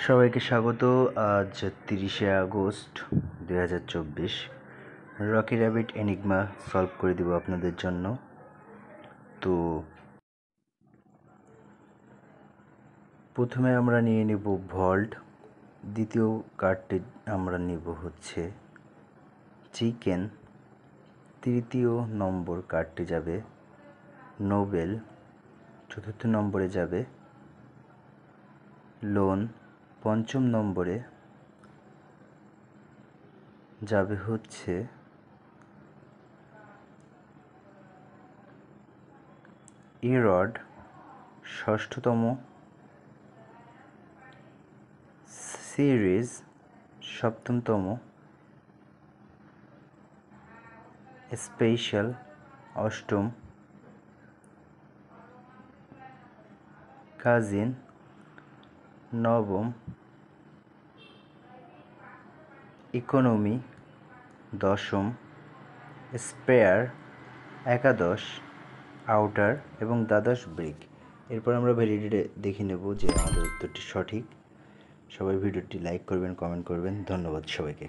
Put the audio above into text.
সবাইকে স্বাগত। আজ 30শে August 2024। Rocky Rabbit Enigma solve করে দিব আপনাদের জন্য। তো প্রথমে আমরা নিয়ে নেব ভল্ট, দ্বিতীয় কার্ডটি আমরা নেব হচ্ছে চিকেন, তৃতীয় নম্বর কার্ডটি যাবে নোবেল, চতুর্থ নম্বরে যাবে লোন, পঞ্চম নম্বরে যাবে হচ্ছে ইরড, ষষ্ঠতম সিরিজ, সপ্তমতম স্পেশাল, অষ্টম কাজিন, নবম ইকোনমি, দশম স্পেয়ার, একাদশ আউটার এবং দ্বাদশ ব্রিক। এরপর আমরা ভ্যালিডিটি দেখে নেব যে আমাদের উত্তরটি সঠিক। সবাই ভিডিওটি লাইক করবেন, কমেন্ট করবেন। ধন্যবাদ সবাইকে।